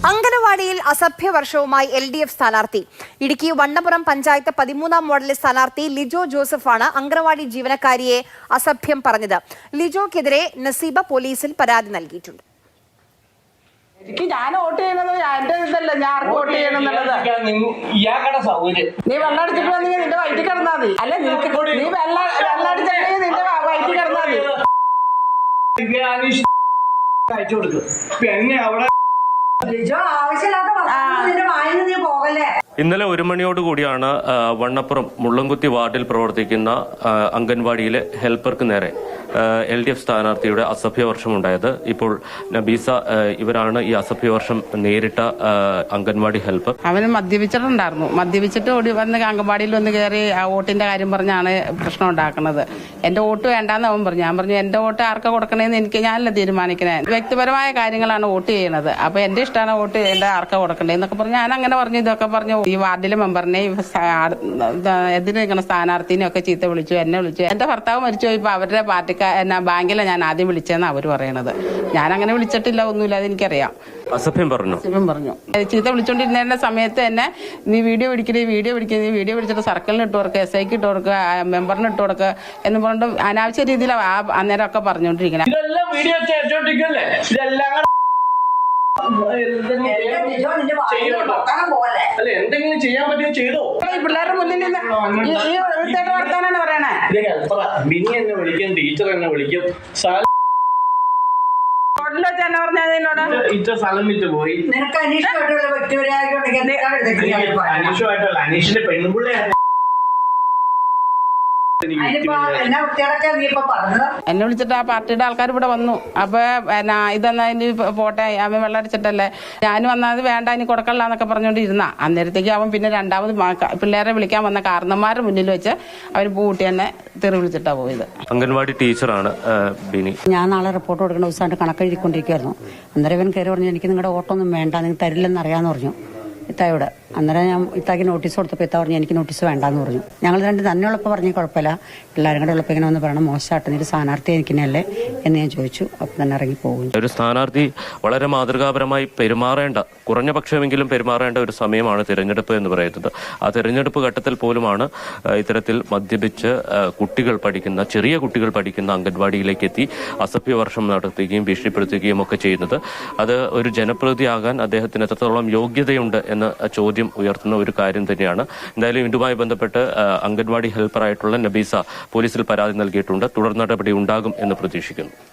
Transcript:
അങ്കനവാടിയിൽ അസഭ്യവർഷവുമായി LDF സ്ഥാനാർത്ഥി. ഇടുക്കി വണ്ണപുരം പഞ്ചായത്ത് 13ാം വാർഡിലെ സ്ഥാനാർത്ഥി ലിജോ ജോസഫാണ് അങ്കനവാടി ജീവനക്കാരിയെ അസഭ്യം പറഞ്ഞത്. ലിജോക്കെതിരെ നസീബ പോലീസിൽ പരാതി നൽകിയിട്ടുണ്ട്. ഞാൻ വോട്ട് ചെയ്യണത് എന്റെ ഇതല്ല, ഞാൻ ആർക്ക് വോട്ട് ചെയ്യണമെന്നുള്ളത്. നീ വെള്ളം അടിച്ചിട്ട് വന്നെങ്കിൽ നിന്റെ വയറ്റിൽ കിടന്നാൽ മതി. അല്ല നീ വെള്ളം അടിച്ചിട്ടുണ്ടെങ്കിൽ നിന്റെ വയറ്റിൽ കിടന്നാൽ മതി. ഇന്നലെ 1 മണിയോടുകൂടിയാണ് വണ്ണപ്പുറം മുള്ളംകുത്തി വാർഡിൽ പ്രവർത്തിക്കുന്ന അംഗൻവാടിയിലെ ഹെൽപ്പർക്ക് നേരെ LDF സ്ഥാനാർത്ഥിയുടെ അസഭ്യവർഷമുണ്ടായത്. ഇപ്പോൾ നബീസ ഇവരാണ് ഈ അസഭ്യവർഷം നേരിട്ട അംഗൻവാടി ഹെൽപ്പർ. അവന് മദ്യപിച്ചിട്ടുണ്ടായിരുന്നു. മദ്യപിച്ചിട്ട് ഓടി വന്ന് അംഗൻവാടിയിൽ വന്ന് കയറി ആ വോട്ടിന്റെ കാര്യം പറഞ്ഞാണ് പ്രശ്നം ഉണ്ടാക്കുന്നത്. എന്റെ വോട്ട് വേണ്ടാന്ന് അവൻ പറഞ്ഞു. ഞാൻ പറഞ്ഞു എന്റെ വോട്ട് ആർക്കാ കൊടുക്കണേന്ന് ഞാനല്ല തീരുമാനിക്കണേ. വ്യക്തിപരമായ കാര്യങ്ങളാണ് വോട്ട് ചെയ്യുന്നത്. അപ്പൊ എന്റെ ഇഷ്ടമാണ് വോട്ട് ചെയ്യേണ്ട ആർക്കാ കൊടുക്കണ്ടേന്നൊക്കെ പറഞ്ഞു. ഞാൻ അങ്ങനെ പറഞ്ഞു. ഇതൊക്കെ പറഞ്ഞു. ഈ വാർഡിലെ മെമ്പറിനെ എതിരെ നിൽക്കുന്ന സ്ഥാനാർത്ഥിനെ ഒക്കെ ചീത്ത വിളിച്ചു, എന്നെ വിളിച്ചു. എന്റെ ഭർത്താവ് മരിച്ചു പോയപ്പോ അവരുടെ പാർട്ടി ബാങ്കിലെ ഞാൻ ആദ്യം വിളിച്ചതെന്ന് അവര് പറയണത്. ഞാൻ അങ്ങനെ വിളിച്ചിട്ടില്ല, ഒന്നുമില്ല, അത് എനിക്കറിയാം. അസഭ്യം പറഞ്ഞു. ചീത്ത വിളിച്ചോണ്ടിരുന്ന സമയത്ത് തന്നെ നീ വീഡിയോ പിടിക്കണേ, വീഡിയോ പിടിച്ചിട്ട് സർക്കിളിന് ഇട്ട് കൊടുക്കുക, SIക്ക് ഇട്ട് കൊടുക്കുക, മെമ്പറിന് ഇട്ട് കൊടുക്കുക എന്ന് പറഞ്ഞിട്ട് അനാവശ്യ രീതിയിൽ അന്നേരം ഒക്കെ പറഞ്ഞോണ്ടിരിക്കണേ. എന്തെങ്കിലും ചെയ്യാൻ പറ്റിയ ചെയ്തോ? പിള്ളേരുടെ മുന്നിൽ വർത്താനാണ് പറയണേ. ബിനി എന്നെ വിളിക്കും, ടീച്ചർ എന്നെ വിളിക്കും. സ്ഥലം വിട്ട് പോയി. അനീഷുമായിട്ടുള്ള അനീഷിന്റെ പെണ്ണുപിള്ളയാണ്. എന്നെ വിളിച്ചിട്ട് ആ പാർട്ടിയുടെ ആൾക്കാർ ഇവിടെ വന്നു. അപ്പൊ ഇതെന്നാ ഇനി പോട്ടെ, അവൻ വെള്ളം അടിച്ചിട്ടല്ലേ, ഞാനും വന്നത് വേണ്ട ഇനി കൊടുക്കല്ല എന്നൊക്കെ പറഞ്ഞോണ്ടിരുന്ന. അന്നേരത്തേക്ക് അവൻ പിന്നെ രണ്ടാമത് പിള്ളേരെ വിളിക്കാൻ വന്ന കാരണന്മാരുടെ മുന്നിൽ വെച്ച് അവര് പൂട്ടി തന്നെ തെറി വിളിച്ചിട്ടാ പോയത്. അംഗൻവാടി ടീച്ചറാണ് ബിനി. ഞാൻ നാളെ റിപ്പോർട്ട് കൊടുക്കുന്ന ദിവസമായിട്ട് കണക്കെഴുതിക്കൊണ്ടിരിക്കുവായിരുന്നു. അന്നേരം ഇവൻ കയറി പറഞ്ഞു എനിക്ക് നിങ്ങളുടെ ഓട്ടൊന്നും വേണ്ട, നിങ്ങൾ തരില്ലെന്ന് അറിയാന്ന് പറഞ്ഞു ഇത്തായോട്. അന്നേരം ഞാൻ ഇത്താക്ക് നോട്ടീസ് കൊടുത്തപ്പോൾ ഇത്ത പറഞ്ഞു എനിക്ക് നോട്ടീസ് വേണ്ടാന്ന് പറഞ്ഞു. ഞങ്ങൾ രണ്ട് തന്നെ ഉള്ളപ്പോൾ പറഞ്ഞ കുഴപ്പമില്ല, എല്ലാവരും കൂടെ ഉള്ളപ്പോൾ ഇങ്ങനെ ഒന്ന് പറയണം, മോശമായിട്ട് ഒരു സ്ഥാനാർത്ഥി എനിക്കിനല്ലേ എന്ന് ഞാൻ ചോദിച്ചു. അപ്പം തന്നെ ഇറങ്ങി പോകും. ഒരു സ്ഥാനാർത്ഥി വളരെ മാതൃകാപരമായി പെരുമാറേണ്ട, കുറഞ്ഞ പക്ഷമെങ്കിലും പെരുമാറേണ്ട ഒരു സമയമാണ് തിരഞ്ഞെടുപ്പ് എന്ന് പറയുന്നത്. ആ തിരഞ്ഞെടുപ്പ് ഘട്ടത്തിൽ പോലുമാണ് ഇത്തരത്തിൽ മദ്യപിച്ച് ചെറിയ കുട്ടികൾ പഠിക്കുന്ന അംഗൻവാടിയിലേക്ക് എത്തി അസഭ്യവർഷം നടത്തുകയും ഭീഷണിപ്പെടുത്തുകയും ഒക്കെ ചെയ്യുന്നത്. അത് ഒരു ജനപ്രതിനിധിയാകാൻ അദ്ദേഹത്തിന് എത്രത്തോളം യോഗ്യതയുണ്ട് എന്ന ചോദ്യം ഉയർത്തുന്ന ഒരു കാര്യം തന്നെയാണ്. എന്തായാലും ഇതുമായി ബന്ധപ്പെട്ട് അംഗൻവാടി ഹെൽപ്പറായിട്ടുള്ള നബീസ പോലീസിൽ പരാതി നൽകിയിട്ടുണ്ട്. തുടർ നടപടി ഉണ്ടാകും എന്ന് പ്രതീക്ഷിക്കുന്നു.